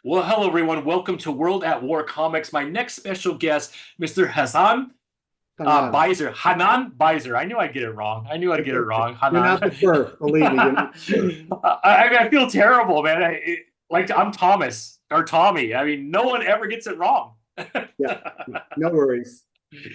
Well, hello everyone. Welcome to World at War Comics. My next special guest, Mr. Hasan Hanan. Beizer. Hanan Beizer. I knew I'd get it wrong. I knew I'd get it wrong. You're Hanan. not the first, believe me. You're not the first. I feel terrible, man. Like I'm Thomas or Tommy. I mean, no one ever gets it wrong. Yeah, no worries.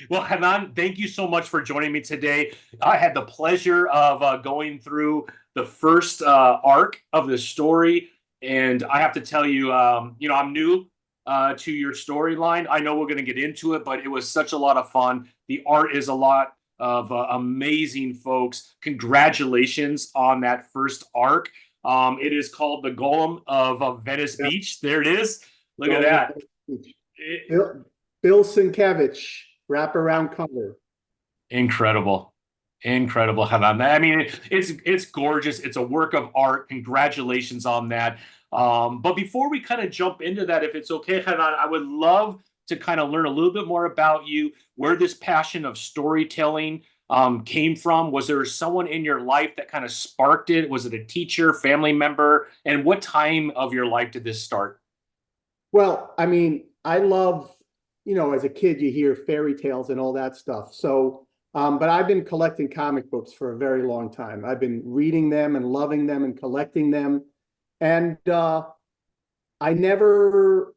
Well, Hanan, thank you so much for joining me today. I had the pleasure of going through the first arc of the story, and I have to tell you, I'm new to your storyline. I know we're going to get into it, but it was such a lot of fun. The art is a lot of amazing folks. Congratulations on that first arc. It is called the Golem of Venice Yeah, Beach. There it is. Look at Golem of that. Venice Beach. It, Bill Sienkiewicz, wraparound cover. Incredible. Incredible. Hanan. I mean, it's gorgeous. It's a work of art. Congratulations on that. But before we kind of jump into that, if it's okay, Hanan, I would love to kind of learn a little bit more about you, where this passion of storytelling came from. Was there someone in your life that kind of sparked it? Was it a teacher, family member? And what time of your life did this start? Well, I mean, I love, as a kid, you hear fairy tales and all that stuff. So, but I've been collecting comic books for a very long time. I've been reading them and loving them and collecting them. And I never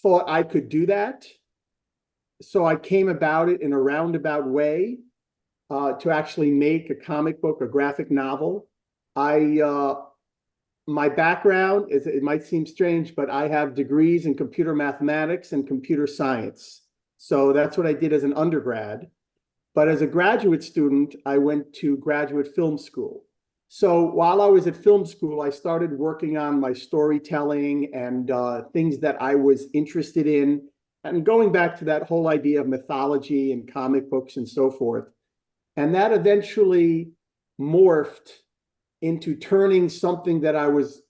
thought I could do that. So I came about it in a roundabout way to actually make a comic book, a graphic novel. I My background is, it might seem strange, but I have degrees in computer mathematics and computer science. So that's what I did as an undergrad. But as a graduate student, I went to graduate film school. So while I was at film school, I started working on my storytelling and things that I was interested in. And going back to that whole idea of mythology and comic books and so forth. And that eventually morphed into turning something that I was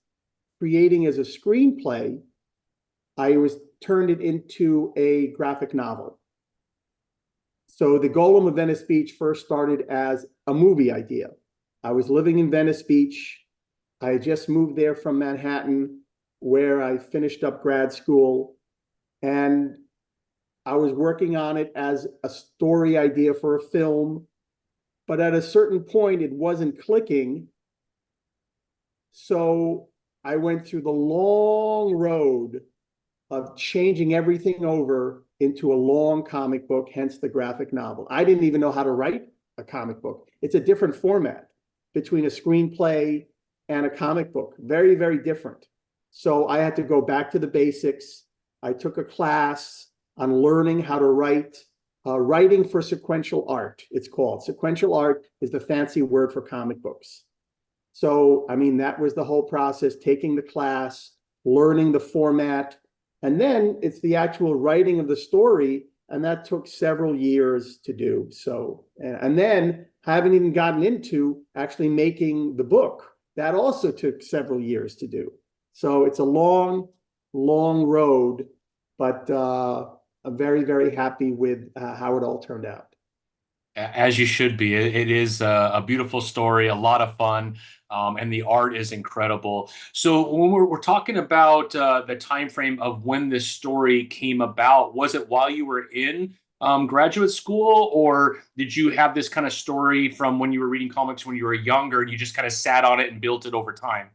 creating as a screenplay. I was turned it into a graphic novel. So the Golem of Venice Beach first started as a movie idea. I was living in Venice Beach. I had just moved there from Manhattan, where I finished up grad school, and I was working on it as a story idea for a film. But at a certain point, it wasn't clicking. So I went through the long road of changing everything over into a long comic book, hence the graphic novel. I didn't even know how to write a comic book. It's a different format between a screenplay and a comic book. Very, very different. So I had to go back to the basics. I took a class on learning how to write, writing for sequential art, it's called. Sequential art is the fancy word for comic books. So, I mean, that was the whole process, taking the class, learning the format, and then it's the actual writing of the story, and that took several years to do. So, and then haven't even gotten into actually making the book. That also took several years to do. So it's a long, long road, but I'm very, very happy with how it all turned out. As you should be. It is a beautiful story, a lot of fun, and the art is incredible. So when we're talking about the time frame of when this story came about, was it while you were in graduate school, or did you have this kind of story from when you were reading comics when you were younger and you just kind of sat on it and built it over time?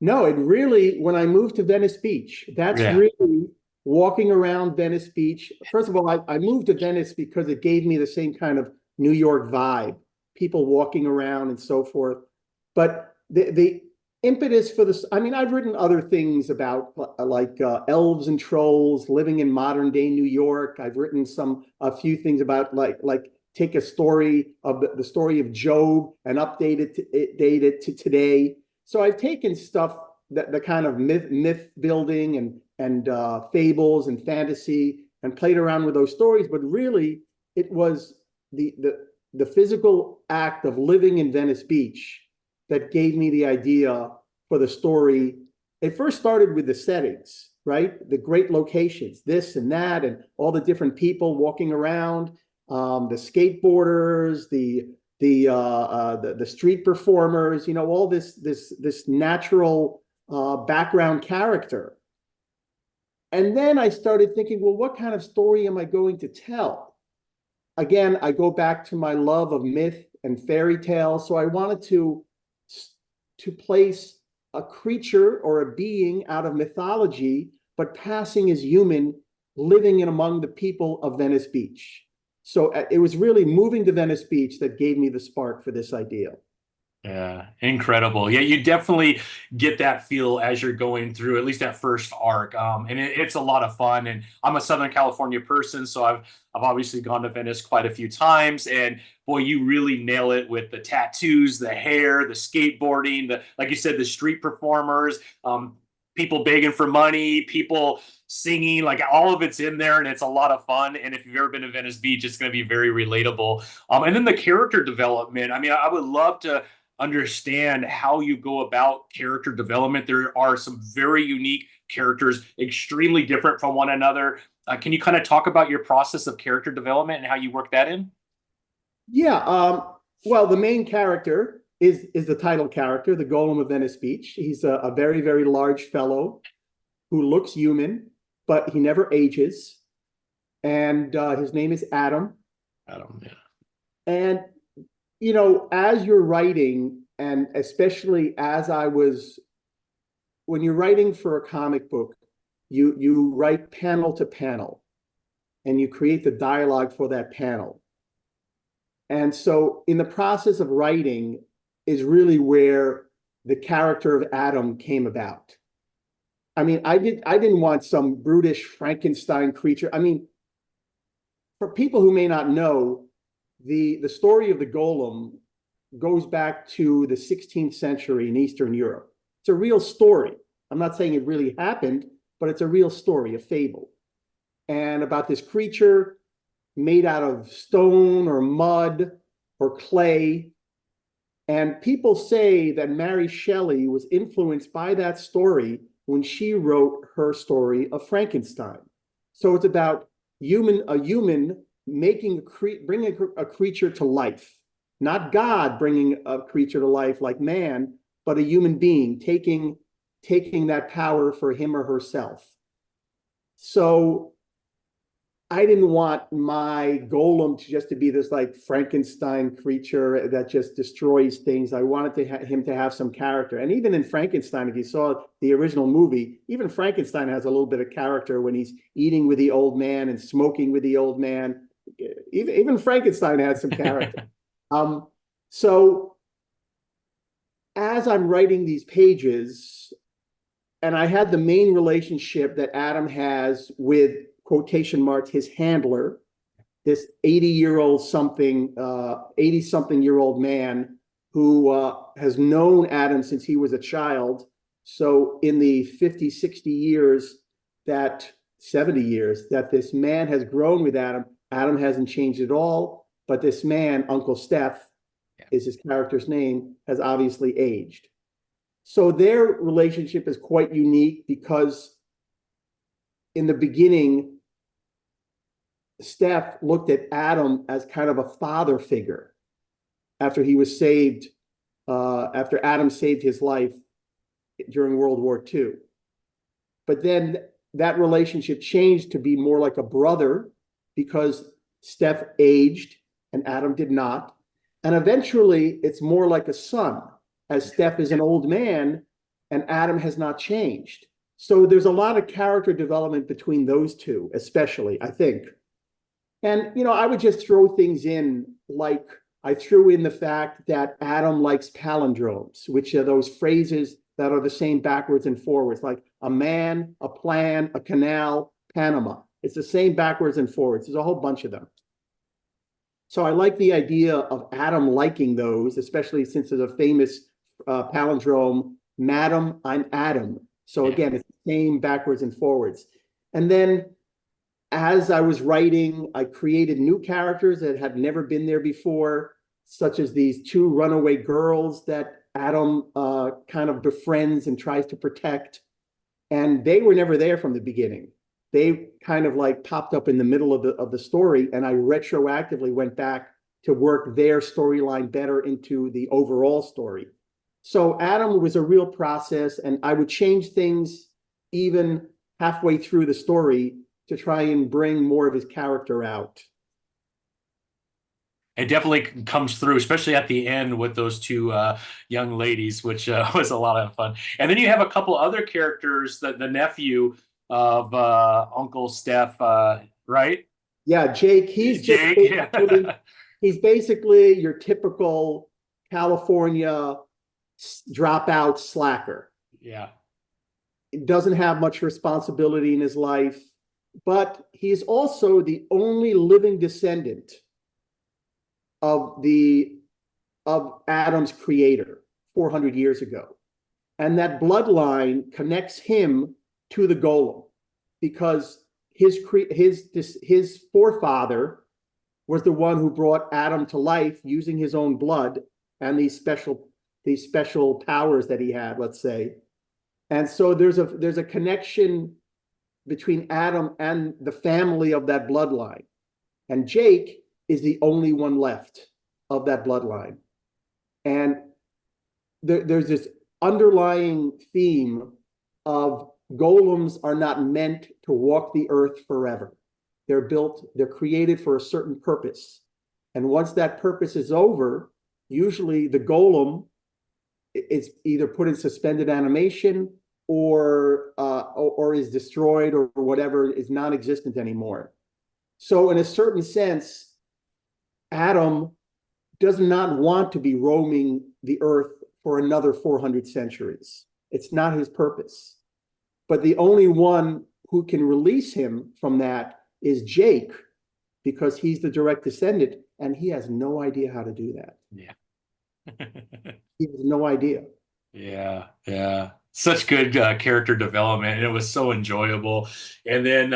No, it really, when I moved to Venice Beach, that's Yeah. really walking around Venice Beach. First of all, I moved to Venice because it gave me the same kind of New York vibe, people walking around and so forth. But the impetus for this, I mean, I've written other things about like elves and trolls living in modern day New York. I've written a few things about like take a story of the story of Job and date it to today. So I've taken stuff that the kind of myth building and fables and fantasy and played around with those stories, but really it was the physical act of living in Venice Beach that gave me the idea for the story. It first started with the settings, right? The great locations, this and that, and all the different people walking around, the skateboarders, the street performers, you know, all this natural background character. And then I started thinking, well, what kind of story am I going to tell? Again, I go back to my love of myth and fairy tales. So I wanted to place a creature or a being out of mythology, but passing as human, living in among the people of Venice Beach. So it was really moving to Venice Beach that gave me the spark for this idea. Yeah, incredible. Yeah, you definitely get that feel as you're going through at least that first arc. And it's a lot of fun. And I'm a Southern California person, so I've obviously gone to Venice quite a few times. And boy, you really nail it with the tattoos, the hair, the skateboarding, the like you said, the street performers, people begging for money, people singing, like all of it's in there, and it's a lot of fun. And if you've ever been to Venice Beach, it's going to be very relatable. And then the character development. I mean, I would love to understand how you go about character development. There are some very unique characters, extremely different from one another. Can you kind of talk about your process of character development and how you work that in? Yeah. Well, the main character is the title character, the Golem of Venice Beach. He's a very, very large fellow who looks human, but he never ages. And his name is Adam. Adam, yeah. And as you're writing, and especially as I was, when you're writing for a comic book, you write panel to panel, and you create the dialogue for that panel. And so in the process of writing is really where the character of Adam came about. I mean, I didn't want some brutish Frankenstein creature. I mean, for people who may not know, the story of the golem goes back to the 16th century in Eastern Europe. It's a real story. I'm not saying it really happened, but it's a real story, a fable. And about this creature made out of stone or mud or clay. And people say that Mary Shelley was influenced by that story when she wrote her story of Frankenstein. So it's about a human bringing a creature to life, not God bringing a creature to life like man, but a human being taking that power for him or herself. So I didn't want my golem to be this like Frankenstein creature that just destroys things. I wanted him to have some character. And even in Frankenstein, if you saw the original movie, even Frankenstein has a little bit of character when he's eating with the old man and smoking with the old man. Even Frankenstein had some character. So as I'm writing these pages, and I had the main relationship that Adam has with quotation marks, his handler, this 80-something-year-old man who has known Adam since he was a child. So in the 50, 60 years, 70 years that this man has grown with Adam, Adam hasn't changed at all, but this man, Uncle Steph, is his character's name, has obviously aged. So their relationship is quite unique because in the beginning, Steph looked at Adam as kind of a father figure after he was saved, after Adam saved his life during World War II. But then that relationship changed to be more like a brother because Steph aged and Adam did not. And eventually it's more like a son, as Steph is an old man and Adam has not changed. So there's a lot of character development between those two, especially, I think. And, I would just throw things in, like I threw in the fact that Adam likes palindromes, which are those phrases that are the same backwards and forwards, like a man, a plan, a canal, Panama. It's the same backwards and forwards. There's a whole bunch of them. So I like the idea of Adam liking those, especially since there's a famous palindrome, Madam, I'm Adam. So again, it's the same backwards and forwards. And then as I was writing, I created new characters that had never been there before, such as these two runaway girls that Adam kind of befriends and tries to protect. And they were never there from the beginning. They kind of like popped up in the middle of the story, and I retroactively went back to work their storyline better into the overall story. So Adam was a real process, and I would change things even halfway through the story to try and bring more of his character out. It definitely comes through, especially at the end with those two young ladies, which was a lot of fun. And then you have a couple other characters, the nephew of Uncle Steph, right? Yeah, Jake, Jake. Yeah. he's basically your typical California dropout slacker. Yeah. He doesn't have much responsibility in his life, but he's also the only living descendant of Adam's creator 400 years ago. And that bloodline connects him to the golem because his forefather was the one who brought Adam to life using his own blood and these special powers that he had, let's say. And so there's a connection between Adam and the family of that bloodline. And Jake is the only one left of that bloodline. And there's this underlying theme of golems are not meant to walk the earth forever. They're created for a certain purpose. And once that purpose is over, usually the golem is either put in suspended animation or is destroyed or whatever, is non-existent anymore. So in a certain sense, Adam does not want to be roaming the earth for another 400 centuries. It's not his purpose. But the only one who can release him from that is Jake, because he's the direct descendant, and he has no idea how to do that. Yeah. He has no idea. Yeah, yeah. Such good character development, and it was so enjoyable. And then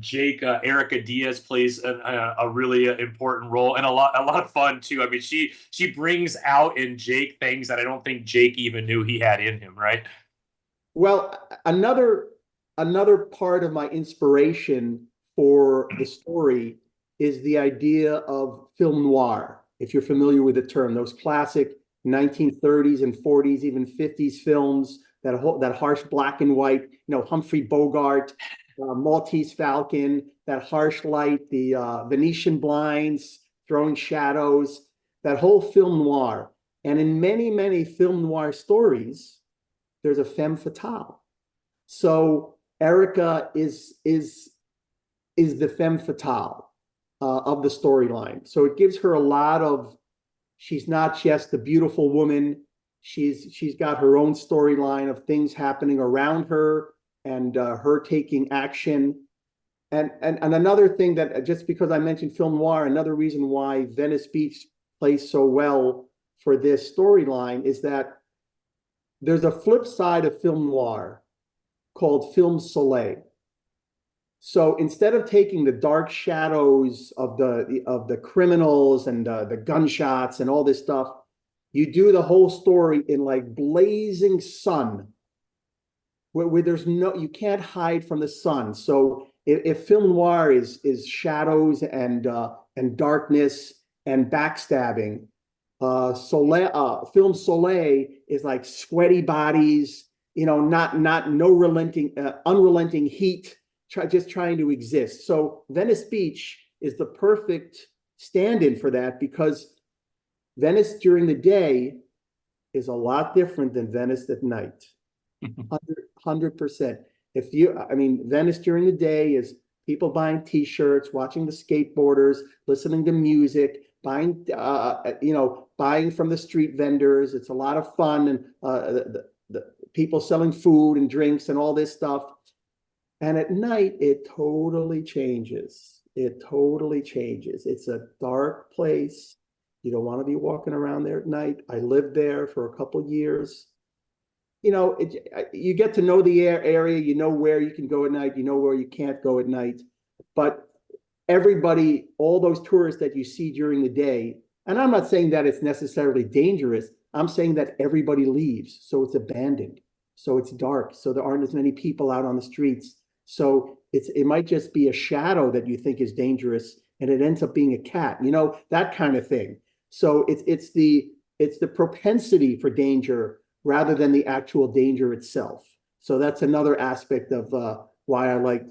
Jake, Erica Diaz plays a really important role and a lot of fun too. I mean, she brings out in Jake things that I don't think Jake even knew he had in him, right? Well, another part of my inspiration for the story is the idea of film noir, if you're familiar with the term, those classic 1930s and 40s, even 50s films, that harsh black and white, Humphrey Bogart, Maltese Falcon, that harsh light, the Venetian blinds, throwing shadows, that whole film noir. And in many, many film noir stories, there's a femme fatale. So Erica is the femme fatale of the storyline. So it gives her a lot of, she's not just the beautiful woman. She's got her own storyline of things happening around her and her taking action. And another thing that, just because I mentioned film noir, another reason why Venice Beach plays so well for this storyline is that there's a flip side of film noir called film soleil. So instead of taking the dark shadows of the criminals and the gunshots and all this stuff, you do the whole story in like blazing sun, where there's you can't hide from the sun. So if film noir is shadows and darkness and backstabbing, film soleil is like sweaty bodies, unrelenting heat, just trying to exist. So Venice Beach is the perfect stand-in for that, because Venice during the day is a lot different than Venice at night. 100%. Venice during the day is people buying T-shirts, watching the skateboarders, listening to music, buying from the street vendors. It's a lot of fun, and the people selling food and drinks and all this stuff. And at night, it totally changes. It totally changes. It's a dark place. You don't want to be walking around there at night. I lived there for a couple of years. You get to know the area. You know where you can go at night. You know where you can't go at night. But everybody, all those tourists that you see during the day, and I'm not saying that it's necessarily dangerous. I'm saying that everybody leaves. So it's abandoned. So it's dark. So there aren't as many people out on the streets. So it might just be a shadow that you think is dangerous, and it ends up being a cat, that kind of thing. So it's the propensity for danger rather than the actual danger itself. So that's another aspect of why I like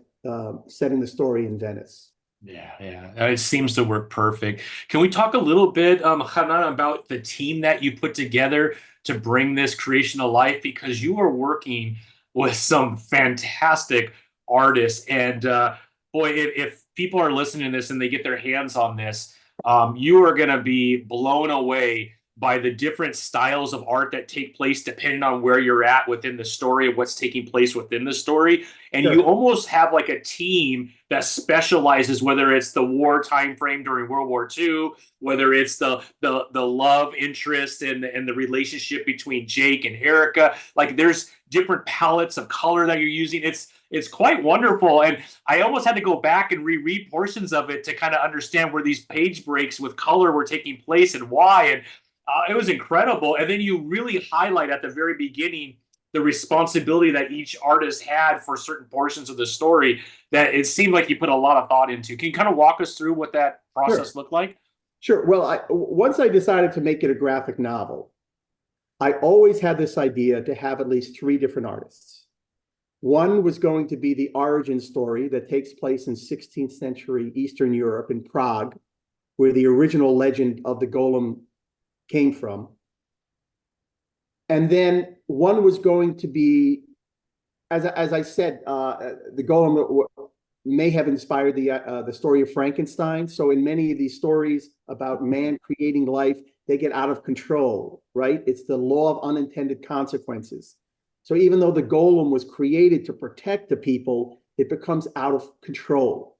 setting the story in Venice. Yeah. It seems to work perfect. Can we talk a little bit, Chanan, about the team that you put together to bring this creation to life? Because you are working with some fantastic artists. And boy, if people are listening to this and they get their hands on this, you are going to be blown away by the different styles of art that take place depending on where you're at within the story of what's taking place within the story. And Sure. you almost have like a team that specializes, whether it's the war time frame during World War II, whether it's the love interest and the relationship between Jake and Erica. Like there's different palettes of color that you're using. It's quite wonderful. And I almost had to go back and reread portions of it to kind of understand where these page breaks with color were taking place and why. And it was incredible. And then you really highlight at the very beginning the responsibility that each artist had for certain portions of the story that it seemed like you put a lot of thought into. Can you kind of walk us through what that process looked like? Sure. Well, once I decided to make it a graphic novel, I always had this idea to have at least 3 different artists. One was going to be the origin story that takes place in 16th century Eastern Europe in Prague, where the original legend of the golem came from. And then one was going to be, as I said, the golem may have inspired the story of Frankenstein. So in many of these stories about man creating life, they get out of control, right? It's the law of unintended consequences. So even though the golem was created to protect the people, it becomes out of control.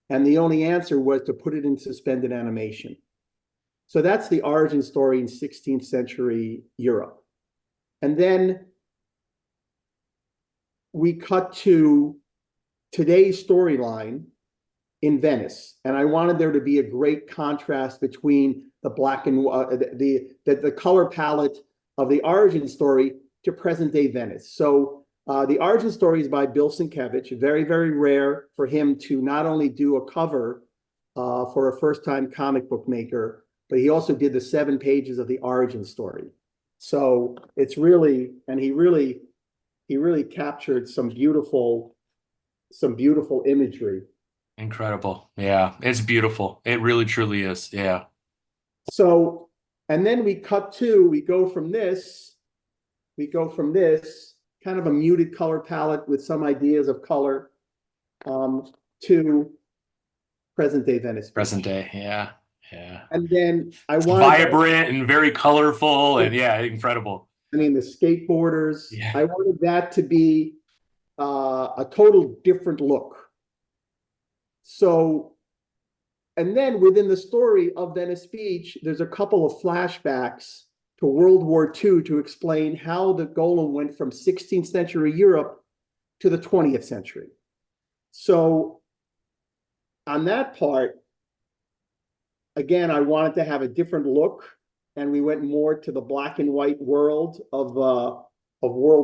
And the only answer was to put it in suspended animation. So that's the origin story in 16th century Europe. And then we cut to today's storyline in Venice. And I wanted there to be a great contrast between the black and the color palette of the origin story to present day Venice. So the origin story is by Bill Sienkiewicz. Very, very rare for him to not only do a cover for a first-time comic book maker, but he also did the 7 pages of the origin story. So it's really, and he really captured some beautiful imagery. Incredible. Yeah, it's beautiful. It really, truly is. Yeah. So, and then we go from this kind of a muted color palette with some ideas of color to present day Venice. Present day. Yeah. Yeah. And then I It's wanted vibrant and very colorful and yeah, incredible. I mean, the skateboarders, Yeah. I wanted that to be a total different look. So, and then within the story of Venice Beach, there's a couple of flashbacks to World War II to explain how the golem went from 16th century Europe to the 20th century. So on that part, again, I wanted to have a different look, and we went more to the black and white world of World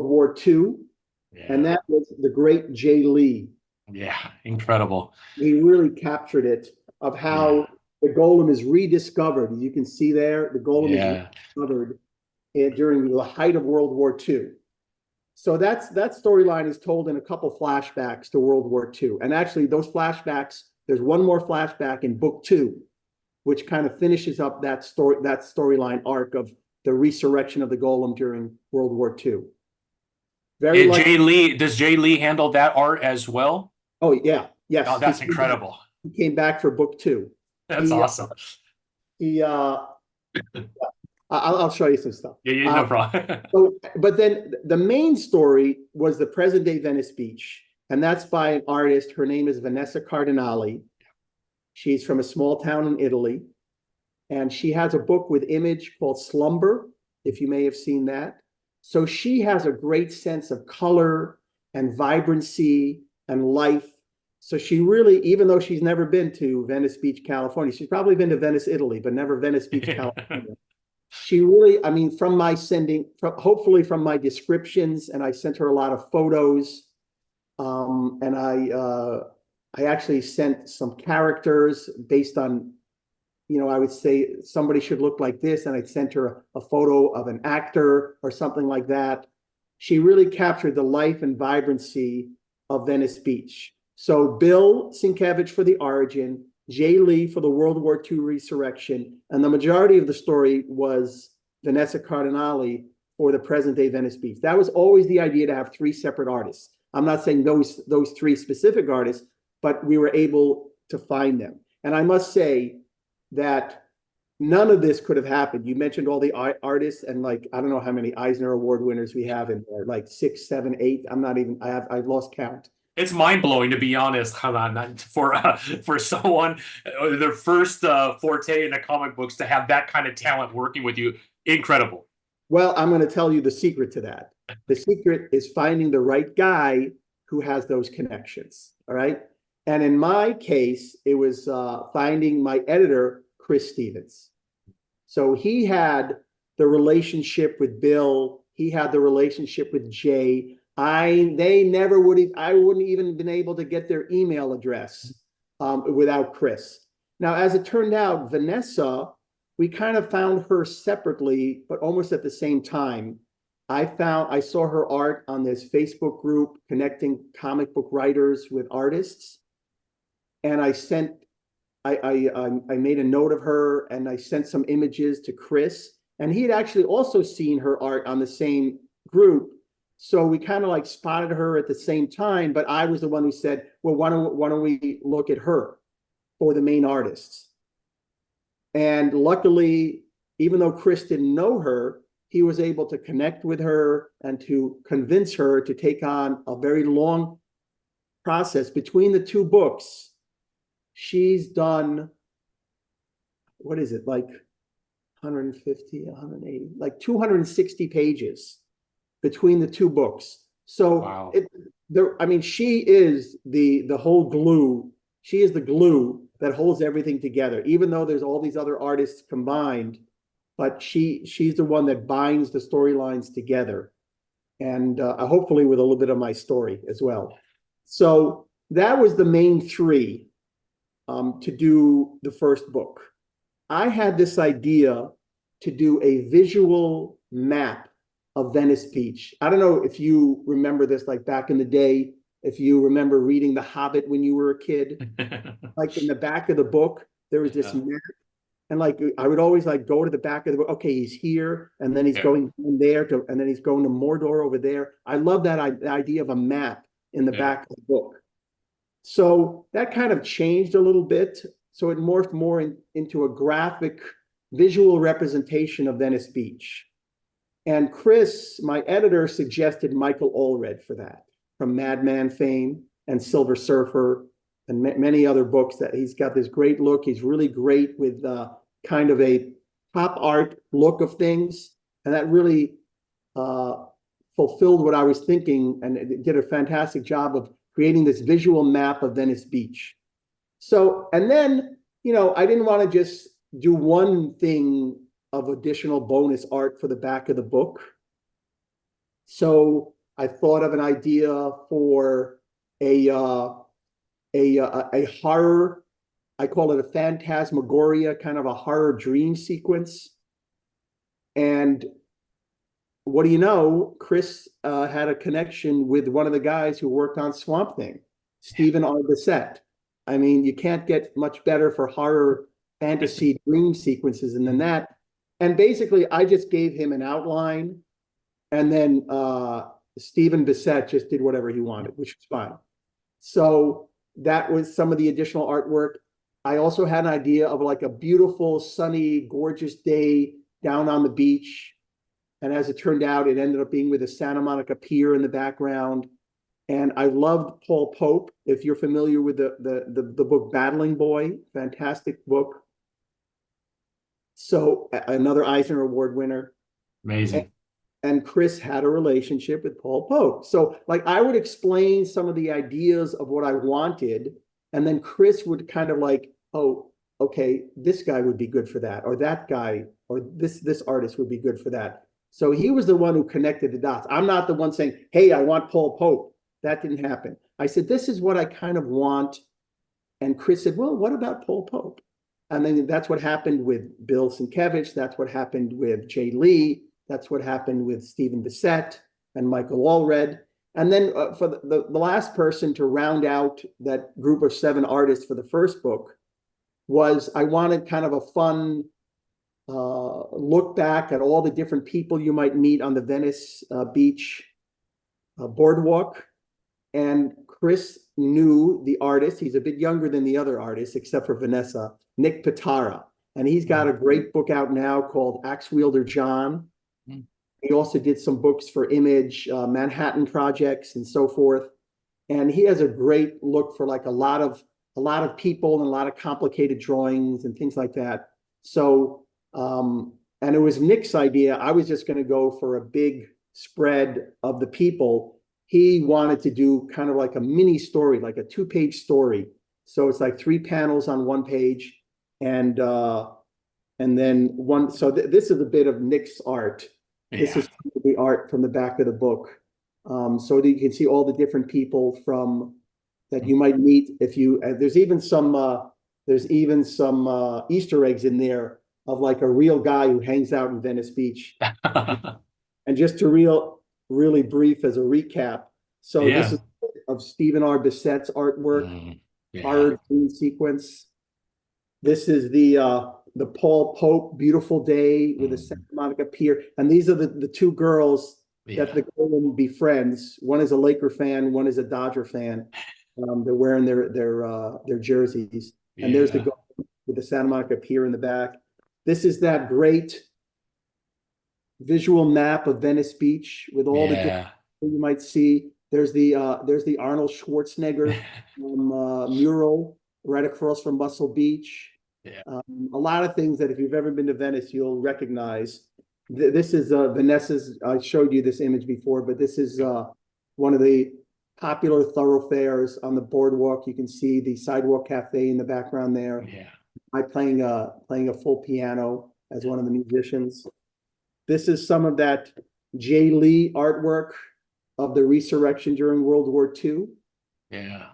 War II. Yeah. And that was the great Jae Lee. Yeah, incredible. He really captured it, of how the golem is rediscovered. You can see there, the golem is rediscovered during the height of World War II. So that storyline is told in a couple flashbacks to World War II. And actually, those flashbacks, there's one more flashback in book 2, which kind of finishes up that storyline arc of the resurrection of the golem during World War II. Very Jae Lee, does Jae Lee handle that art as well? Oh yeah, yes. Oh, that's incredible. He came back for book 2. That's awesome. I'll show you some stuff. Yeah, no problem. But then the main story was the present day Venice Beach, and that's by an artist. Her name is Vanesa Cardinali. She's from a small town in Italy, and she has a book with image called Slumber, if you may have seen that. So she has a great sense of color and vibrancy and life. So she really, even though she's never been to Venice Beach, California, she's probably been to Venice, Italy, but never Venice Beach, California. She really, I mean, hopefully from my descriptions, and I sent her a lot of photos, and I actually sent some characters based on, I would say somebody should look like this, and I'd sent her a photo of an actor or something like that. she really captured the life and vibrancy of Venice Beach. So Bill Sienkiewicz for the origin, Jae Lee for the World War II resurrection, and the majority of the story was Vanesa Cardinali for the present day Venice Beach. That was always the idea, to have 3 separate artists. I'm not saying those 3 specific artists, but we were able to find them. And I must say that none of this could have happened. You mentioned all the artists, and like, I don't know how many Eisner Award winners we have in there, like 6, 7, 8. I've lost count. It's mind blowing, to be honest, Hanan, for someone their first forte in the comic books to have that kind of talent working with you. Incredible. Well, I'm going to tell you the secret to that. The secret is finding the right guy who has those connections. All right. And in my case, it was finding my editor, Chris Stevens. So he had the relationship with Bill. He had the relationship with Jay. I wouldn't even been able to get their email address without Chris. Now, as it turned out, Vanesa, we kind of found her separately, but almost at the same time. I saw her art on this Facebook group connecting comic book writers with artists. And I made a note of her, and I sent some images to Chris, and he had actually also seen her art on the same group. So we kind of like spotted her at the same time, but I was the one who said, well, why don't we look at her for the main artists? And luckily, even though Chris didn't know her, he was able to connect with her and to convince her to take on a very long process. Between the 2 books, she's done, what is it, like 150, 180, like 260 pages between the 2 books. So wow. She is the whole glue. She is the glue that holds everything together, even though there's all these other artists combined, but she's the one that binds the storylines together. And hopefully with a little bit of my story as well. So that was the main 3 to do the first book. I had this idea to do a visual map of Venice Beach. I don't know if you remember this, like back in the day, if you remember reading The Hobbit when you were a kid, like in the back of the book, there was this map. And like, I would always like go to the back of the book. Okay, he's here, and then he's going there and then he's going to Mordor over there. I love that idea of a map in the back of the book. So that kind of changed a little bit. So it morphed more into a graphic visual representation of Venice Beach. And Chris, my editor, suggested Michael Allred for that, from Madman fame and Silver Surfer and many other books. That he's got this great look. He's really great with kind of a pop art look of things. And that really fulfilled what I was thinking, and it did a fantastic job of creating this visual map of Venice Beach. So, and then, I didn't want to just do one thing of additional bonus art for the back of the book. So I thought of an idea for a horror, I call it a phantasmagoria, kind of a horror dream sequence. And what do you know? Chris had a connection with one of the guys who worked on Swamp Thing, Stephen R. Bissett. I mean, you can't get much better for horror fantasy dream sequences than that. And basically, I just gave him an outline, and then Stephen Bissett just did whatever he wanted, which was fine. So that was some of the additional artwork. I also had an idea of like a beautiful, sunny, gorgeous day down on the beach. And as it turned out, it ended up being with a Santa Monica Pier in the background. And I loved Paul Pope. If you're familiar with the book Battling Boy, fantastic book. So another Eisner Award winner. Amazing. And Chris had a relationship with Paul Pope. So like I would explain some of the ideas of what I wanted, and then Chris would kind of like, oh, okay, this guy would be good for that, or that guy, or this artist would be good for that. So he was the one who connected the dots. I'm not the one saying, hey, I want Paul Pope. That didn't happen. I said, this is what I kind of want. And Chris said, well, what about Paul Pope? And then that's what happened with Bill Sienkiewicz. That's what happened with Jae Lee. That's what happened with Stephen Bissett. and Michael Allred. And then for the last person to round out that group of 7 artists for the first book was I wanted kind of a fun look back at all the different people you might meet on the Venice Beach boardwalk. And Chris knew the artist. He's a bit younger than the other artists, except for Vanessa, Nick Pitara. And he's got a great book out now called Axe Wielder John. He also did some books for Image, Manhattan Projects, and so forth. And he has a great look for like a lot of people and a lot of complicated drawings and things like that. So, and it was Nick's idea. I was just going to go for a big spread of the people. He wanted to do kind of like a mini story, like a 2-page story. So it's like 3 panels on 1 page, and then one. So this is a bit of Nick's art. Yeah. This is the art from the back of the book, so that you can see all the different people from that you might meet. If you there's even some Easter eggs in there of like a real guy who hangs out in Venice Beach. And just to really brief as a recap. So this is of Stephen R. Bissett's artwork, horror dream sequence. This is the Paul Pope Beautiful Day with the Santa Monica Pier. And these are the 2 girls that the Golem befriends. One is a Laker fan, one is a Dodger fan. They're wearing their jerseys. And there's the Golem with the Santa Monica Pier in the back. This is that great visual map of Venice Beach with all the different you might see. There's the Arnold Schwarzenegger mural right across from Muscle Beach. A lot of things that if you've ever been to Venice, you'll recognize. This is Vanessa's. I showed you this image before, but this is one of the popular thoroughfares on the boardwalk. You can see the Sidewalk Cafe in the background there. I playing a full piano as one of the musicians. This is some of that Jae Lee artwork of the resurrection during World War II. Yeah,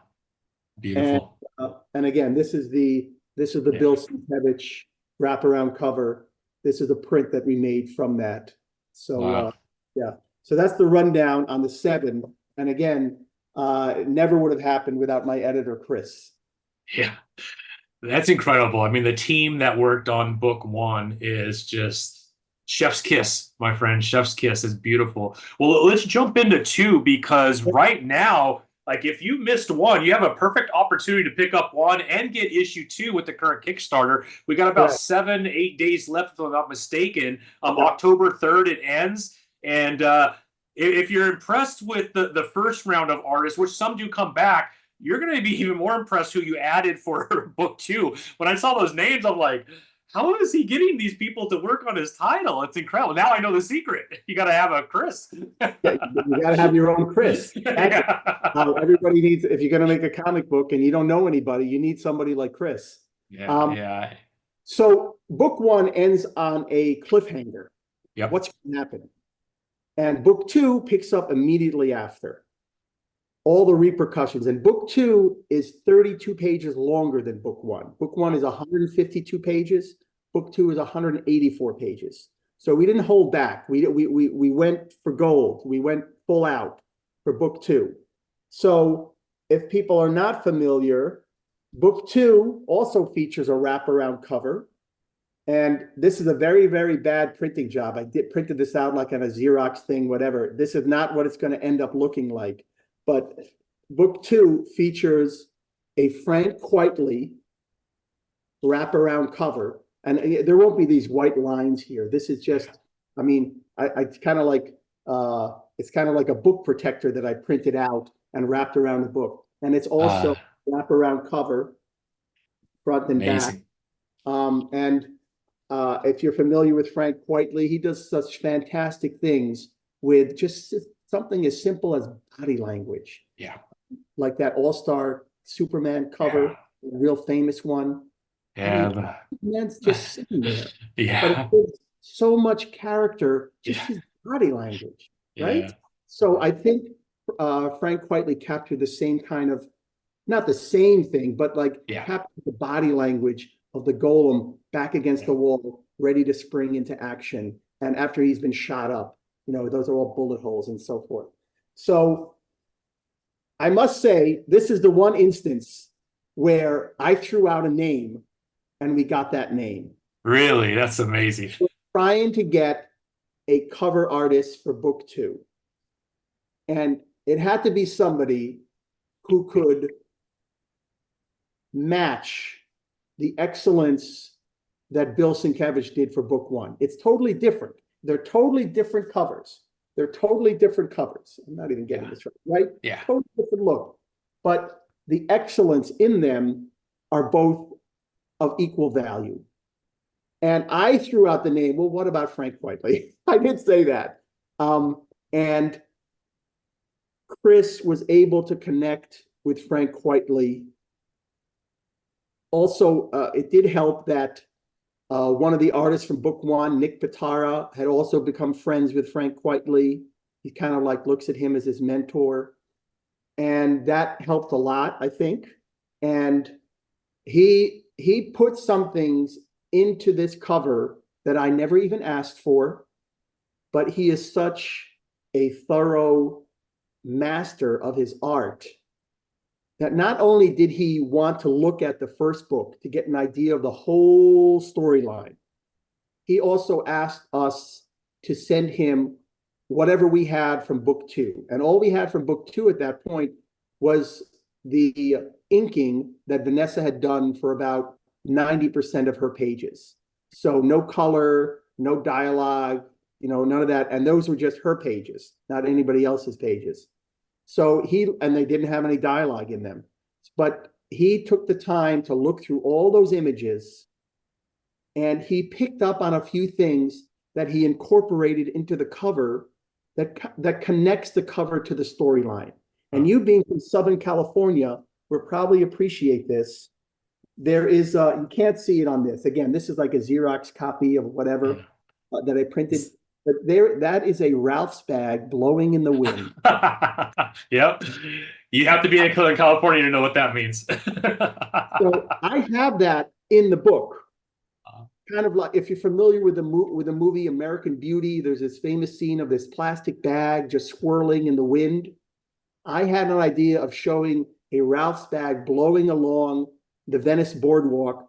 beautiful. And again, this is the Bill Sienkiewicz wraparound cover. This is a print that we made from that. So so that's the rundown on the 7. And again, it never would have happened without my editor, Chris. Yeah, that's incredible. I mean, the team that worked on book 1 is just chef's kiss, my friend. Chef's kiss is beautiful. Well, let's jump into 2, because right now, like if you missed 1, you have a perfect opportunity to pick up 1 and get issue 2 with the current Kickstarter. We got about 7-8 days left, if I'm not mistaken. October 3rd it ends. And if you're impressed with the first round of artists, which some do come back, you're going to be even more impressed who you added for book 2. When I saw those names, I'm like, how is he getting these people to work on his title? It's incredible. Now I know the secret. You got to have a Chris. You got to have your own Chris. Everybody needs, if you're going to make a comic book and you don't know anybody, you need somebody like Chris. So book 1 ends on a cliffhanger. What's going to happen? And book 2 picks up immediately after. All the repercussions. And book 2 is 32 pages longer than book 1. Book 1 is 152 pages. Book 2 is 184 pages. So we didn't hold back. We went for gold. We went full out for book 2. So if people are not familiar, book 2 also features a wraparound cover. And this is a very, very bad printing job. I printed this out like on a Xerox thing, whatever. This is not what it's going to end up looking like. But book 2 features a Frank Quitely wraparound cover. And there won't be these white lines here. This is just, I mean, it's kind of like a book protector that I printed out and wrapped around the book. And it's also wraparound cover, front and back. If you're familiar with Frank Quitely, he does such fantastic things with just something as simple as body language. Like that All-Star Superman cover, a real famous one. Superman's just sitting there. But it gives so much character, just his body language, right? So I think Frank Quitely captured the same kind of, not the same thing, but like captured the body language of the Golem back against the wall, ready to spring into action. And after he's been shot up. those are all bullet holes and so forth. So I must say, this is the one instance where I threw out a name and we got that name. Really? That's amazing. We're trying to get a cover artist for book 2. And it had to be somebody who could match the excellence that Bill Sienkiewicz did for book 1. It's totally different. They're totally different covers. I'm not even getting this right? Yeah. Totally different look. But the excellence in them are both of equal value. And I threw out the name, well, what about Frank Whiteley? I did say that. And Chris was able to connect with Frank Whiteley. Also, it did help that one of the artists from book 1, Nick Pitara, had also become friends with Frank Whiteley. He kind of like looks at him as his mentor. And that helped a lot, I think. And he put some things into this cover that I never even asked for, but he is such a thorough master of his art that not only did he want to look at the first book to get an idea of the whole storyline, he also asked us to send him whatever we had from book 2. And all we had from book 2 at that point was the inking that Vanesa had done for about 90% of her pages. So no color, no dialogue, none of that. And those were just her pages, not anybody else's pages. So and they didn't have any dialogue in them, but he took the time to look through all those images, and he picked up on a few things that he incorporated into the cover that connects the cover to the storyline. And you being from Southern California will probably appreciate this. There is, you can't see it on this. Again, this is like a Xerox copy of whatever that I printed. But that is a Ralph's bag blowing in the wind. Yep. You have to be in Southern California to know what that means. So I have that in the book. Kind of like, if you're familiar with the movie American Beauty, there's this famous scene of this plastic bag just swirling in the wind. I had an idea of showing a Ralph's bag blowing along the Venice boardwalk,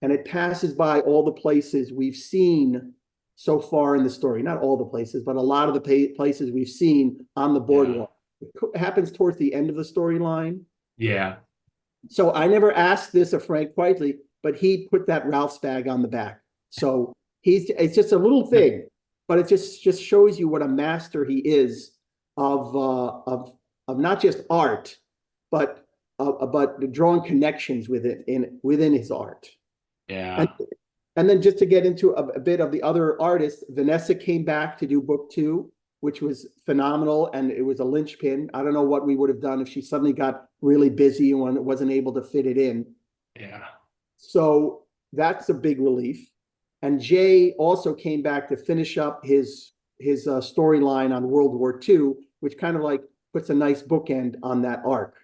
and it passes by all the places we've seen so far in the story. Not all the places, but a lot of the places we've seen on the boardwalk. Yeah. It happens towards the end of the storyline. Yeah. So I never asked this of Frank Whiteley, but he put that Ralph's bag on the back. So it's just a little thing, but it just shows you what a master he is of not just art, but drawing connections within his art. Yeah. And then just to get into a bit of the other artists, Vanesa came back to do book 2, which was phenomenal, and it was a linchpin. I don't know what we would have done if she suddenly got really busy and wasn't able to fit it in. Yeah. So that's a big relief. And Jae also came back to finish up his storyline on World War II, which kind of like puts a nice bookend on that arc.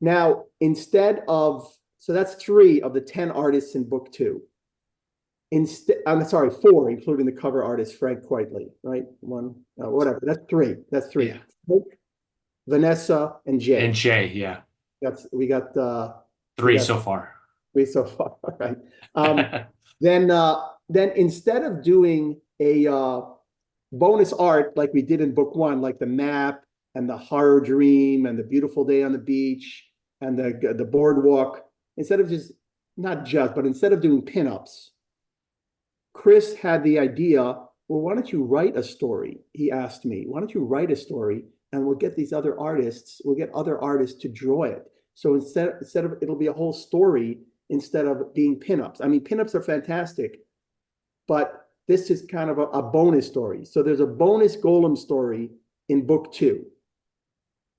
Now, so that's 3 of the 10 artists in book 2. I'm sorry, 4, including the cover artist, Frank Whiteley, right? 1, whatever. That's 3. That's 3. Yeah. Vanesa and Jae. And Jae, yeah. We got 3 so far. 3 so far, right? Then instead of doing a bonus art like we did in book 1, like the map and the horror dream and the beautiful day on the beach and the boardwalk, instead of doing pinups, Chris had the idea, well, why don't you write a story? He asked me, why don't you write a story and we'll get other artists to draw it. So instead of it'll be a whole story instead of being pinups. I mean, pinups are fantastic, but this is kind of a bonus story. So there's a bonus Golem story in book 2.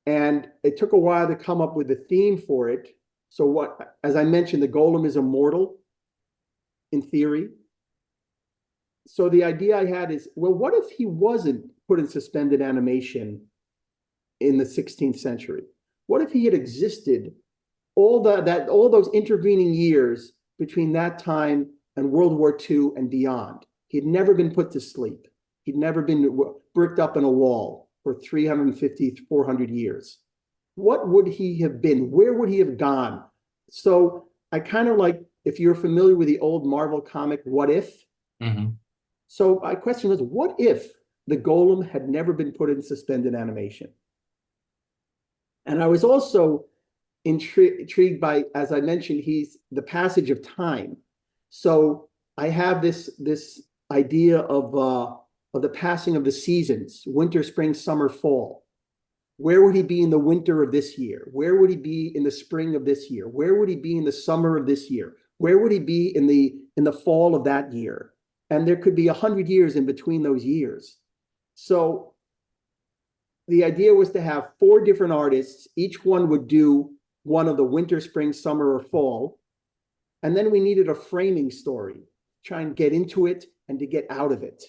And it took a while to come up with the theme for it. So as I mentioned, the Golem is immortal in theory. So the idea I had is, well, what if he wasn't put in suspended animation in the 16th century? What if he had existed all those intervening years between that time and World War II and beyond? He had never been put to sleep. He'd never been bricked up in a wall for 350, 400 years. What would he have been? Where would he have gone? So I kind of like, if you're familiar with the old Marvel comic, What If? Mm-hmm. So my question was, what if the Golem had never been put in suspended animation? And I was also intrigued by, as I mentioned, he's the passage of time. So I have this idea of the passing of the seasons: winter, spring, summer, fall. Where would he be in the winter of this year? Where would he be in the spring of this year? Where would he be in the summer of this year? Where would he be in the fall of that year? And there could be 100 years in between those years. So the idea was to have 4 different artists. Each one would do one of the winter, spring, summer, or fall. And then we needed a framing story, try and get into it and to get out of it.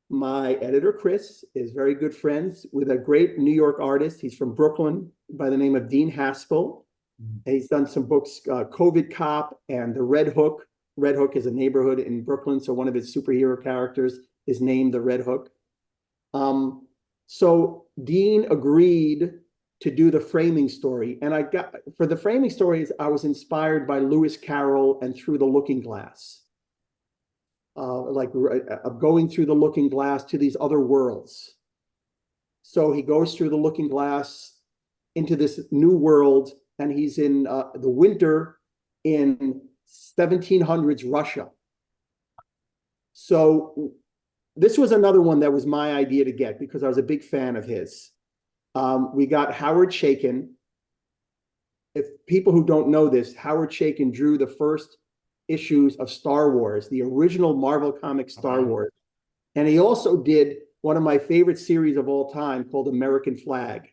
My editor, Chris, is very good friends with a great New York artist. He's from Brooklyn by the name of Dean Haspiel. He's done some books, COVID Cop and The Red Hook. Red Hook is a neighborhood in Brooklyn, so one of his superhero characters is named the Red Hook. So Dean agreed to do the framing story. And for the framing stories, I was inspired by Lewis Carroll and Through the Looking Glass. Going through the looking glass to these other worlds. So he goes through the looking glass into this new world, and he's in the winter in 1700s Russia. So this was another one that was my idea to get because I was a big fan of his. We got Howard Chaykin. If people who don't know this, Howard Chaykin drew the first issues of Star Wars, the original Marvel Comics Star Wars. And he also did one of my favorite series of all time called American Flag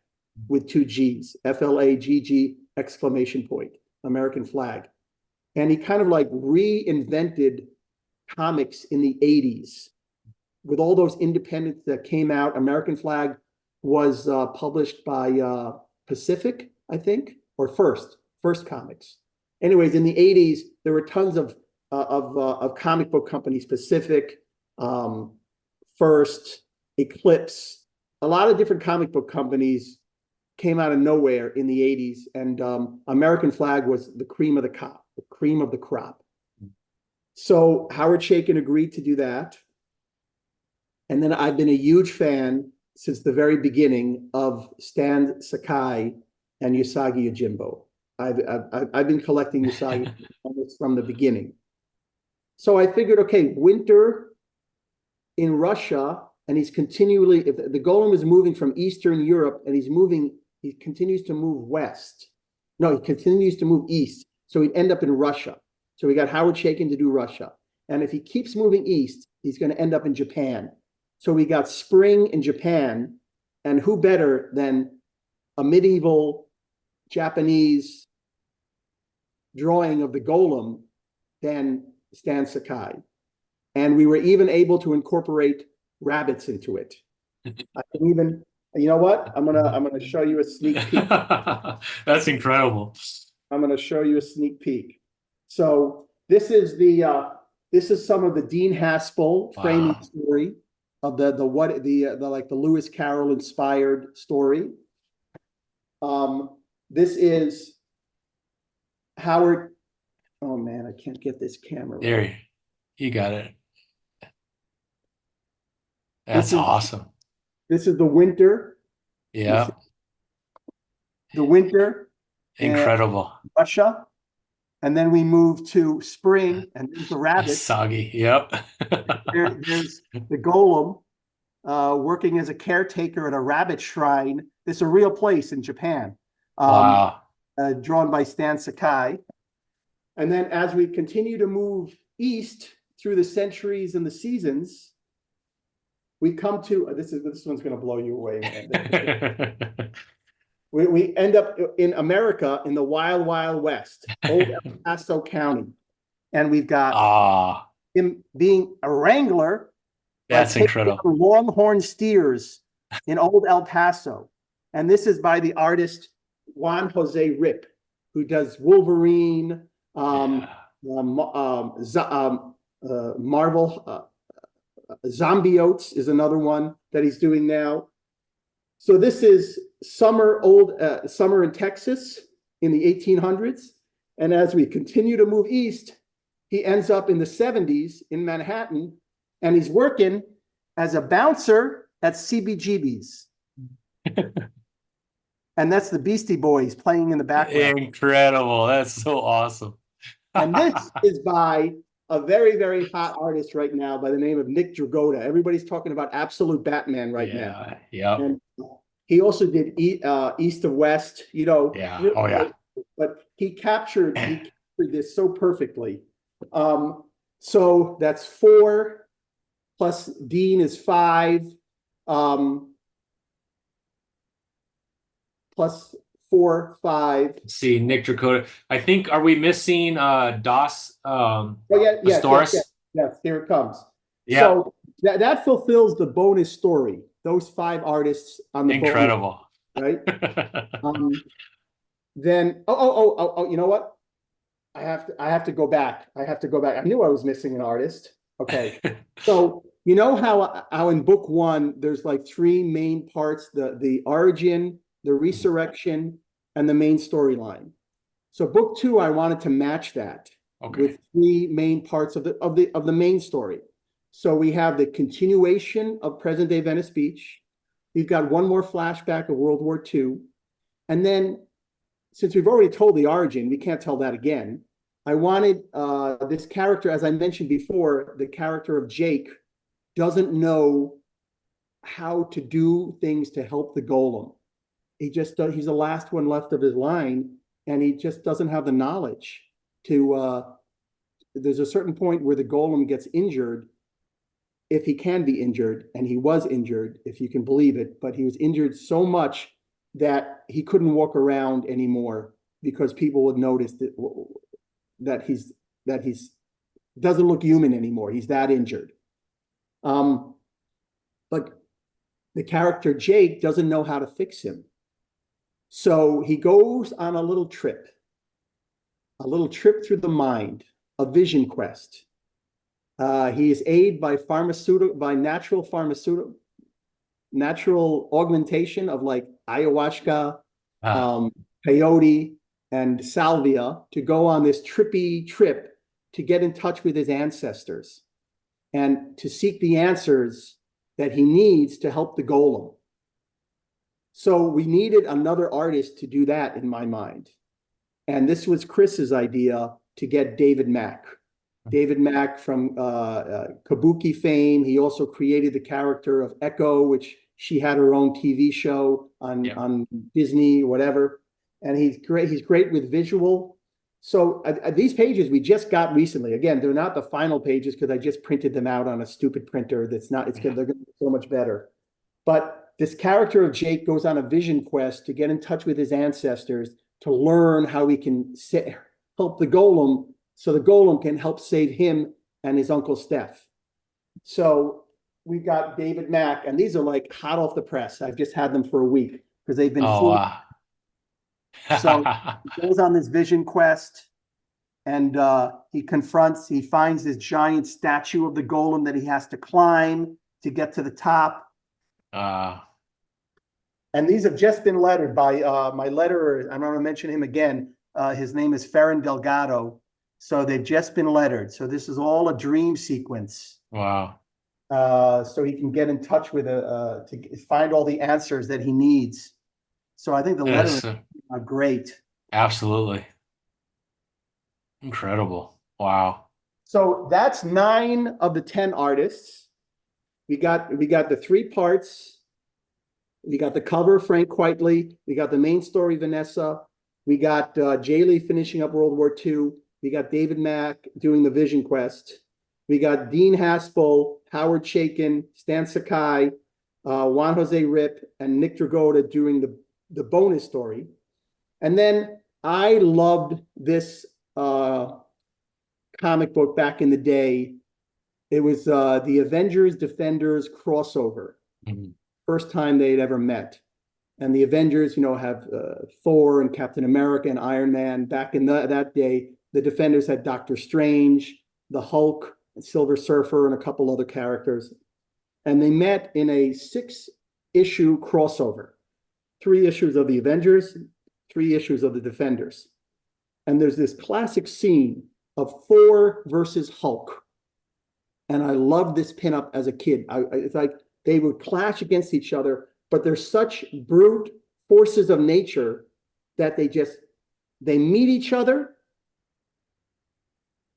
with 2 G's, FLAGG exclamation point, American Flag. And he kind of like reinvented comics in the 80s with all those independents that came out. American Flag was published by Pacific, I think, or First Comics. Anyways, in the 80s, there were tons of comic book companies, Pacific, First, Eclipse. A lot of different comic book companies came out of nowhere in the 80s, and American Flag was the cream of the crop. So Howard Chaykin agreed to do that. And then I've been a huge fan since the very beginning of Stan Sakai and Usagi Yojimbo. I've been collecting Usagi almost from the beginning. So I figured, okay, winter in Russia, and he's continually, if the Golem is moving from Eastern Europe and he continues to move west. No, he continues to move east. So he'd end up in Russia. So we got Howard Chaykin to do Russia. And if he keeps moving east, he's going to end up in Japan. So we got spring in Japan, and who better than a medieval Japanese drawing of the Golem than Stan Sakai. And we were even able to incorporate rabbits into it. I can even, you know what? I'm gonna show you a sneak peek. That's incredible. I'm gonna show you a sneak peek. So this is some of the Dean Haspiel framing story of the Lewis Carroll inspired story. This is Howard. Oh man, I can't get this camera. There, you got it. That's awesome. This is the winter. Yeah. The winter. Incredible. Russia. And then we move to spring, and there's the rabbits. Soggy. Yep. There's the Golem working as a caretaker at a rabbit shrine. It's a real place in Japan. Wow. Drawn by Stan Sakai. And then as we continue to move east through the centuries and the seasons, we come to, this one's going to blow you away, man. We end up in America in the wild, wild west, old El Paso County. And we've got him being a wrangler. That's incredible. Longhorn steers in old El Paso. And this is by the artist Juan José Ryp, who does Wolverine, Marvel, Zombie Oats is another one that he's doing now. So this is summer in Texas in the 1800s. And as we continue to move east, he ends up in the 70s in Manhattan, and he's working as a bouncer at CBGB's. And that's the Beastie Boys playing in the background. Incredible. That's so awesome. And this is by a very, very hot artist right now by the name of Nick Dragotta. Everybody's talking about absolute Batman right now. Yeah. And he also did East of West, you know. Yeah. Really, Oh, yeah. but he captured this so perfectly. So that's 4 plus Dean is 5. Plus 4, 5. Let's see, Nick Dragotta. I think, are we missing Dos Pastoras? Yes, here it comes. Yeah. So that fulfills the bonus story. Those 5 artists on the incredible. Bonus, right? Then you know what? I have to go back. I knew I was missing an artist. Okay. So you know how in book 1 there's like 3 main parts: the origin, the resurrection, and the main storyline. So book 2, I wanted to match that with 3 main parts of the main story. So we have the continuation of present day Venice Beach. We've got one more flashback of World War II. And then, since we've already told the origin, we can't tell that again. I wanted this character, as I mentioned before, the character of Jake doesn't know how to do things to help the golem. He's the last one left of his line, and he just doesn't have the knowledge to, there's a certain point where the golem gets injured, if he can be injured, and he was injured, if you can believe it, but he was injured so much that he couldn't walk around anymore because people would notice that he's doesn't look human anymore. He's that injured. But the character Jake doesn't know how to fix him. So he goes on a little trip through the mind, a vision quest. He is aided by natural augmentation of like ayahuasca, peyote, and salvia to go on this trippy trip to get in touch with his ancestors and to seek the answers that he needs to help the golem. So we needed another artist to do that in my mind. And this was Chris's idea to get David Mack. David Mack from Kabuki fame. He also created the character of Echo, which she had her own TV show on Disney or whatever. And he's great. He's great with visual. So these pages we just got recently. Again, they're not the final pages because I just printed them out on a stupid printer. They're going to be so much better. But this character of Jake goes on a vision quest to get in touch with his ancestors to learn how he can help the golem, so the golem can help save him and his uncle Steph. So we've got David Mack, and these are like hot off the press. I've just had them for a week because they've been So he goes on this vision quest, and he finds this giant statue of the golem that he has to climb to get to the top. And these have just been lettered by my letterer. I'm going to mention him again. His name is Ferran Delgado. So they've just been lettered. So this is all a dream sequence. Wow. So he can get in touch with to find all the answers that he needs. So I think the letters are great. Absolutely. Incredible. Wow. So that's 9 of the 10 artists. We got the 3 parts. We got the cover, Frank Quitely. We got the main story, Vanessa. We got Jae Lee finishing up World War II. We got David Mack doing the Vision Quest. We got Dean Haspiel, Howard Chaykin, Stan Sakai, Juan José Ryp, and Nick Dragotta doing the bonus story. And then I loved this comic book back in the day. It was the Avengers Defenders crossover. Mm-hmm. First time they'd ever met. And the Avengers, have Thor and Captain America and Iron Man. Back in that day, the Defenders had Doctor Strange, the Hulk, Silver Surfer, and a couple other characters. And they met in a 6-issue crossover. 3 issues of the Avengers, 3 issues of the Defenders. And there's this classic scene of Thor versus Hulk. And I loved this pinup as a kid. It's like they would clash against each other, but they're such brute forces of nature that they meet each other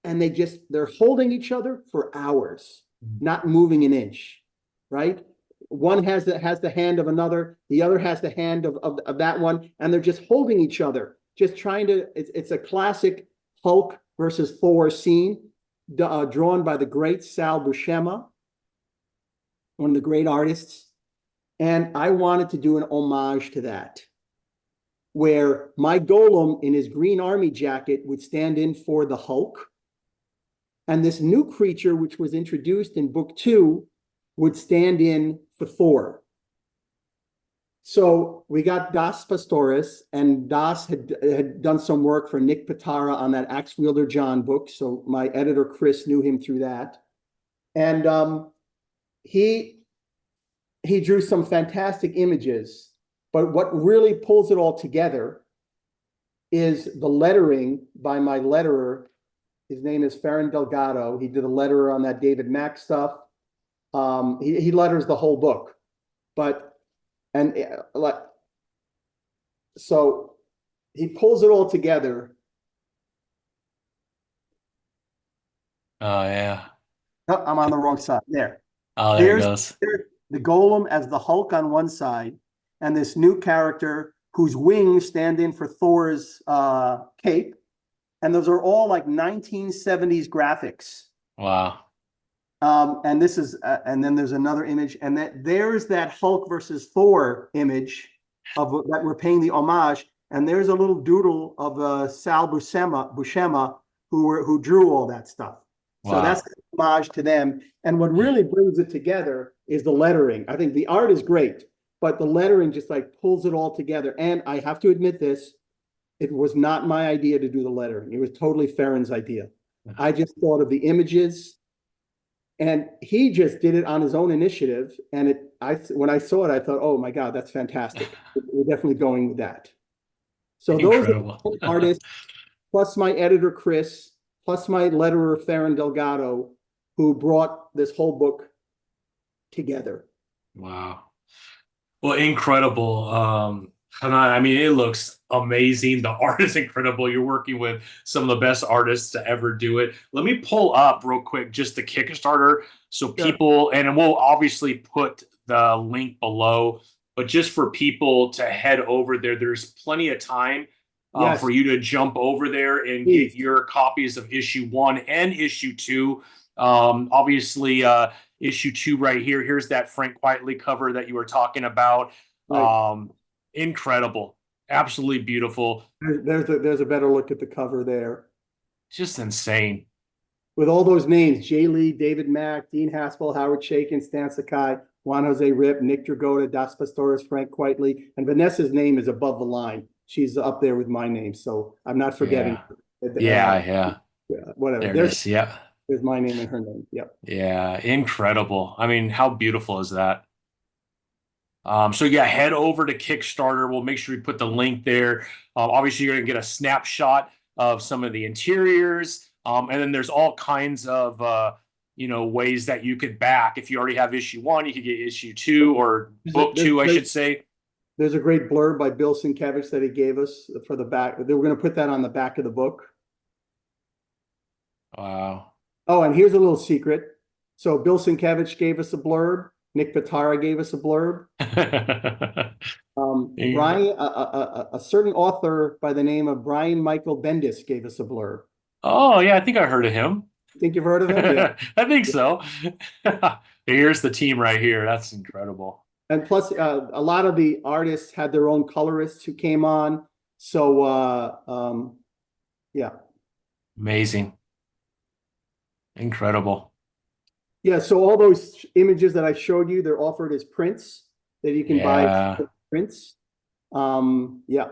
and they're holding each other for hours, not moving an inch, right? One has the hand of another, the other has the hand of that one, and they're just holding each other, just trying to, it's a classic Hulk versus Thor scene, drawn by the great Sal Buscema, one of the great artists. And I wanted to do an homage to that, where my Golem in his green army jacket would stand in for the Hulk. And this new creature, which was introduced in book 2, would stand in for Thor. So we got Das Pastoras, and Das had done some work for Nick Pitarra on that Axe Wielder John book. So my editor, Chris, knew him through that. And he drew some fantastic images, but what really pulls it all together is the lettering by my letterer. His name is Ferran Delgado. He did a letterer on that David Mack stuff. He letters the whole book, so he pulls it all together. Oh yeah. Oh, I'm on the wrong side. There. Oh, there it goes. The Golem as the Hulk on one side, and this new character whose wings stand in for Thor's cape. And those are all like 1970s graphics. Wow. And this is, and then there's another image, and there's that Hulk versus Thor image of that we're paying the homage. And there's a little doodle of Sal Buscema who drew all that stuff. Wow. So that's the homage to them. And what really brings it together is the lettering. I think the art is great, but the lettering just like pulls it all together. And I have to admit this, it was not my idea to do the lettering. It was totally Ferran's idea. I just thought of the images, and he just did it on his own initiative. And when I saw it, I thought, oh my God, that's fantastic. We're definitely going with that. So Incredible. those are artists, plus my editor, Chris, plus my letterer, Ferran Delgado, who brought this whole book together. Wow. Well, incredible. Chanan, I mean, it looks amazing. The art is incredible. You're working with some of the best artists to ever do it. Let me pull up real quick just the Kickstarter so people, and we'll obviously put the link below, but just for people to head over there, there's plenty of time for you to jump over there and get your copies of issue 1 and issue 2. Obviously, issue 2 right here. Here's that Frank Quietly cover that you were talking about. Right. Incredible, absolutely beautiful. There's a better look at the cover there. Just insane. With all those names: Jae Lee, David Mack, Dean Haspiel, Howard Chaykin, Stan Sakai, Juan José Ryp, Nick Dragotta, Das Pastoras, Frank Quietly, and Vanesa's name is above the line. She's up there with my name, so I'm not forgetting. Yeah. Whatever. There's my name and her name. Yep. Yeah, incredible. I mean, how beautiful is that? So yeah, head over to Kickstarter. We'll make sure we put the link there. Obviously, you're going to get a snapshot of some of the interiors. And then there's all kinds of, ways that you could back. If you already have issue 1, you could get issue 2 or book 2, I should say. There's a great blurb by Bill Sienkiewicz that he gave us for the back. They were going to put that on the back of the book. Wow. Oh, and here's a little secret. So Bill Sienkiewicz gave us a blurb. Nick Pitarra gave us a blurb. Brian, a certain author by the name of Brian Michael Bendis gave us a blurb. Oh, yeah, I think I heard of him. Think you've heard of him? Yeah. I think so. Here's the team right here. That's incredible. And plus, a lot of the artists had their own colorists who came on. So, yeah. Amazing. Incredible. Yeah, so all those images that I showed you, they're offered as prints that you can buy prints. Yeah.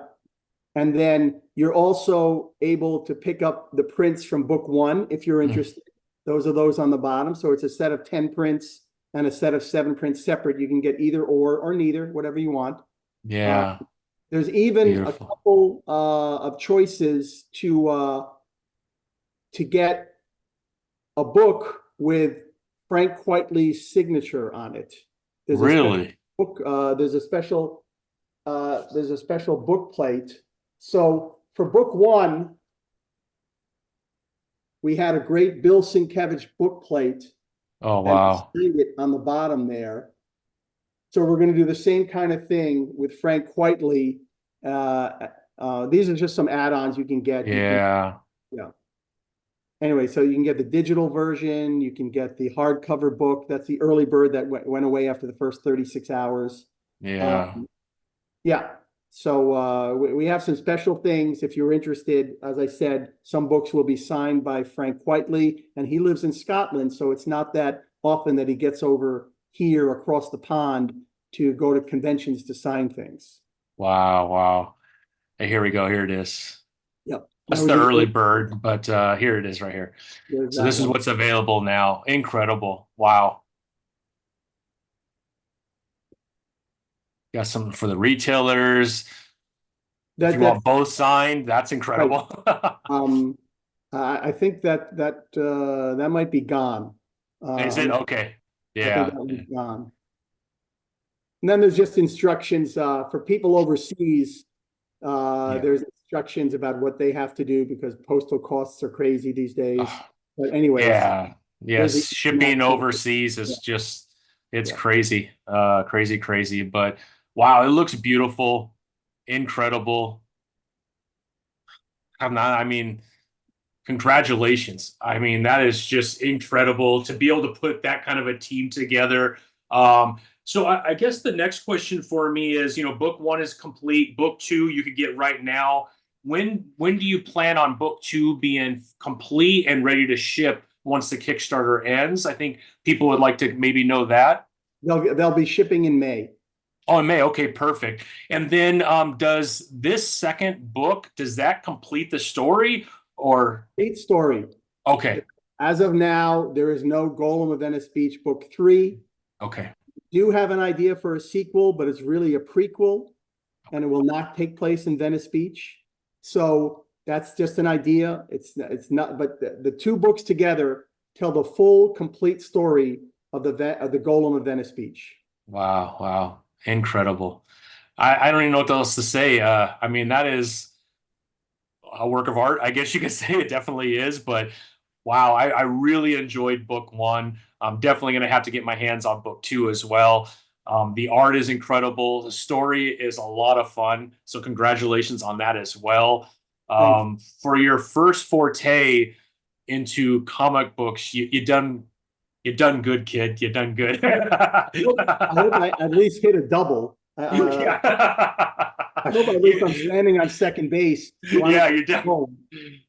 And then you're also able to pick up the prints from book 1 if you're interested. Those are those on the bottom. So it's a set of 10 prints and a set of 7 prints separate. You can get either or neither, whatever you want. Yeah. There's even Beautiful. a couple of choices to get a book with Frank Quitely's signature on it. There's a special Really? book. There's a special book plate. So for book 1, we had a great Bill Sienkiewicz book plate. Oh, And wow. signed it on the bottom there. So we're going to do the same kind of thing with Frank Quitely. These are just some add-ons you can get. Yeah. Yeah. Anyway, so you can get the digital version. You can get the hardcover book. That's the early bird that went away after the first 36 hours. Yeah. Yeah. So we have some special things. If you're interested, as I said, some books will be signed by Frank Quitely, and he lives in Scotland, so it's not that often that he gets over here across the pond to go to conventions to sign things. Wow. Wow. Hey, here we go. Here it is. Yep. That's the early bird, but here it is right here. So this is what's available now. Incredible. Wow. Got something for the retailers. If you want both signed, that's incredible. Right. I think that might be gone. Is it? Okay. I Yeah. think that one's gone. And then there's just instructions for people overseas. There's instructions about what they have to do because postal costs are crazy these days. But anyways, yeah. Yes, shipping overseas is just, it's crazy. Crazy. But wow, it looks beautiful, incredible. I mean, congratulations. I mean, that is just incredible to be able to put that kind of a team together. So I guess the next question for me is, book 1 is complete. Book 2 you could get right now. When do you plan on book 2 being complete and ready to ship once the Kickstarter ends? I think people would like to maybe know that. They'll be shipping in May. Oh, in May. Okay, perfect. And then does this second book, does that complete the story or? Complete story. Okay. As of now, there is no Golem of Venice Beach book 3. Okay. Do have an idea for a sequel, but it's really a prequel and it will not take place in Venice Beach. So that's just an idea. It's not, but the 2 books together tell the full complete story of the Golem of Venice Beach. Wow. Incredible. I don't even know what else to say. I mean, that is a work of art. I guess you could say it definitely is, but wow, I really enjoyed book 1. I'm definitely going to have to get my hands on book 2 as well. The art is incredible. The story is a lot of fun. So congratulations on that as well. For your first forte into comic books, you done good, kid. You done good. I hope I at least hit a double. I hope at least I'm standing on second base. Yeah, you're definitely.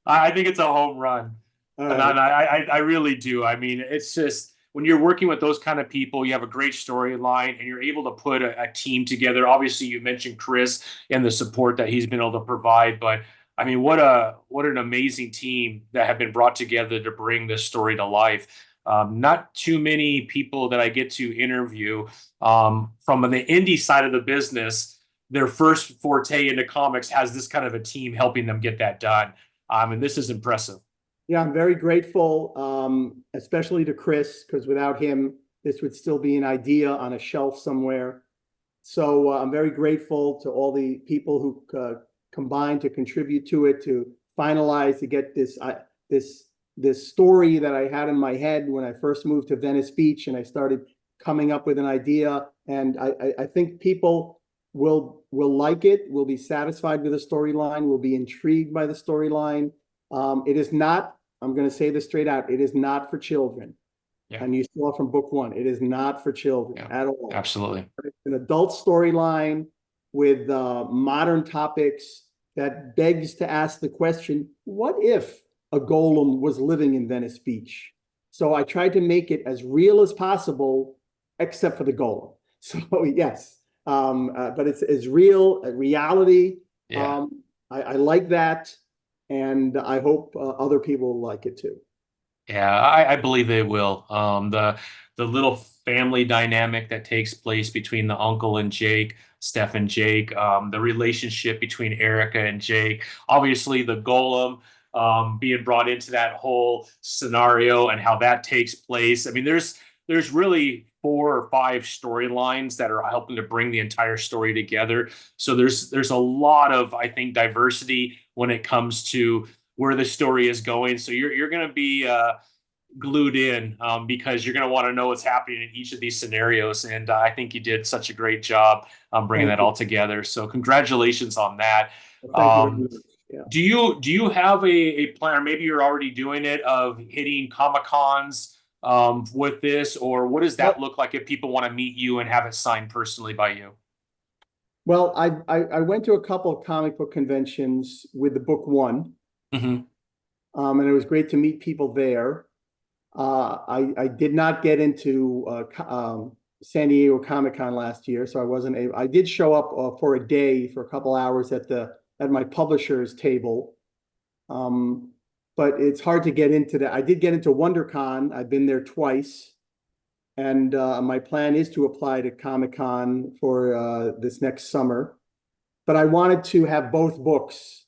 I think it's a home run. And I really do. I mean, it's just when you're working with those kind of people, you have a great storyline and you're able to put a team together. Obviously, you mentioned Chris and the support that he's been able to provide. But I mean, what an amazing team that have been brought together to bring this story to life. Not too many people that I get to interview from the indie side of the business, their first forte into comics has this kind of a team helping them get that done. And this is impressive. Yeah, I'm very grateful, especially to Chris, because without him, this would still be an idea on a shelf somewhere. So I'm very grateful to all the people who combined to contribute to it, to finalize, to get this story that I had in my head when I first moved to Venice Beach and I started coming up with an idea. And I think people will like it, will be satisfied with the storyline, will be intrigued by the storyline. It is not, I'm going to say this straight out, it is not for children. Yeah. And you saw from book 1, it is not for children at all. Absolutely. It's an adult storyline with modern topics that begs to ask the question, what if a golem was living in Venice Beach? So I tried to make it as real as possible, except for the golem. So yes, but it's real, a reality. Yeah. I like that. And I hope other people will like it too. Yeah, I believe they will. The little family dynamic that takes place between the uncle and Jake, Steph and Jake, the relationship between Erica and Jake, obviously the golem being brought into that whole scenario and how that takes place. I mean, there's really 4 or 5 storylines that are helping to bring the entire story together. So there's a lot of, I think, diversity when it comes to where the story is going. So you're going to be glued in because you're going to want to know what's happening in each of these scenarios. And I think you did such a great job bringing Thank that you. all together. So congratulations on that. Thank you very much. Yeah. Do you have a plan, or maybe you're already doing it, of hitting Comic Cons with this, or what does that look like if people want to meet you and have it signed personally by you? Well, I went to a couple of comic book conventions with the book one, Mm-hmm. and it was great to meet people there. I did not get into San Diego Comic-Con last year, so I wasn't able. I did show up for a day for a couple hours at my publisher's table, but it's hard to get into that. I did get into WonderCon. I've been there twice, and my plan is to apply to Comic-Con for this next summer. But I wanted to have both books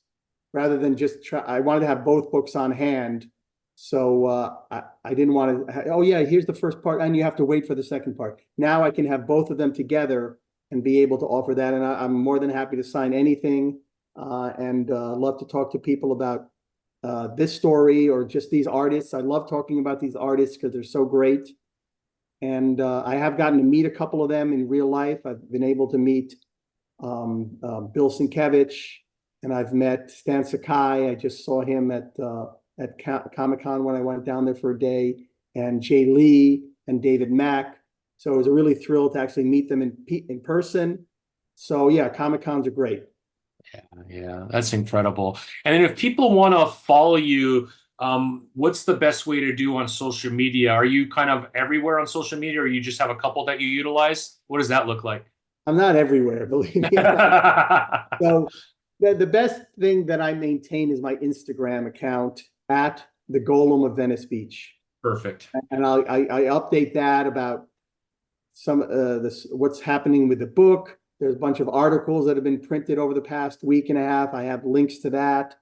rather than just try. I wanted to have both books on hand. So I didn't want to, oh yeah, here's the first part, and you have to wait for the second part. Now I can have both of them together and be able to offer that. And I'm more than happy to sign anything and love to talk to people about this story or just these artists. I love talking about these artists because they're so great. And I have gotten to meet a couple of them in real life. I've been able to meet Bill Sienkiewicz, and I've met Stan Sakai. I just saw him at Comic-Con when I went down there for a day, and Jae Lee and David Mack. So it was a really thrill to actually meet them in person. So yeah, Comic-Cons are great. Yeah, that's incredible. And then if people want to follow you, what's the best way to do on social media? Are you kind of everywhere on social media, or you just have a couple that you utilize? What does that look like? I'm not everywhere, believe me. So the best thing that I maintain is my Instagram account at the Golem of Venice Beach. Perfect. And I update that about some what's happening with the book. There's a bunch of articles that have been printed over the past week and a half. I have links to that.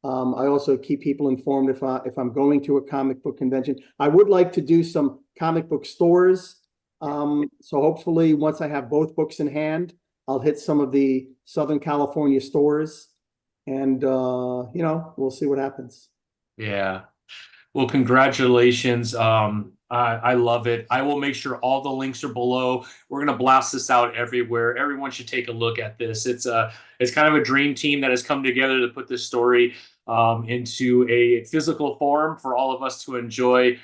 I also keep people informed if I'm going to a comic book convention. I would like to do some comic book stores. So hopefully once I have both books in hand, I'll hit some of the Southern California stores, and we'll see what happens. Yeah. Well, congratulations. I love it. I will make sure all the links are below. We're going to blast this out everywhere. Everyone should take a look at this. It's kind of a dream team that has come together to put this story into a physical form for all of us to enjoy.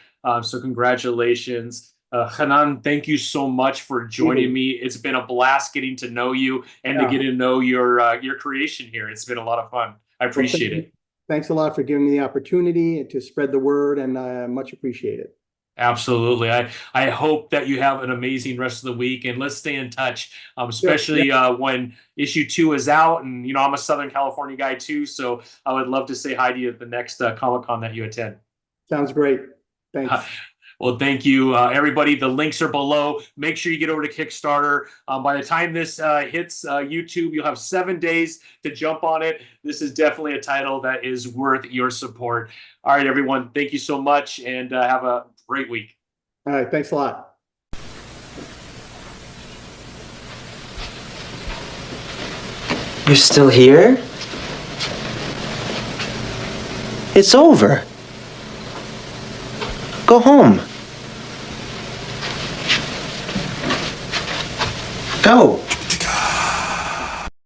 So congratulations. Chanan, thank you so much for joining me. It's been a blast getting to know you and to get to know your creation here. It's been a lot of fun. I appreciate it. Thanks a lot for giving me the opportunity to spread the word, and I much appreciate it. Absolutely. I hope that you have an amazing rest of the week, and let's stay in touch, especially when issue 2 is out. And, I'm a Southern California guy too, so I would love to say hi to you at the next Comic-Con that you attend. Sounds great. Thanks. Well, thank you, everybody. The links are below. Make sure you get over to Kickstarter. By the time this hits YouTube, you'll have 7 days to jump on it. This is definitely a title that is worth your support. All right, everyone. Thank you so much, and have a great week. All right. Thanks a lot. You're still here? It's over. Go home. Go.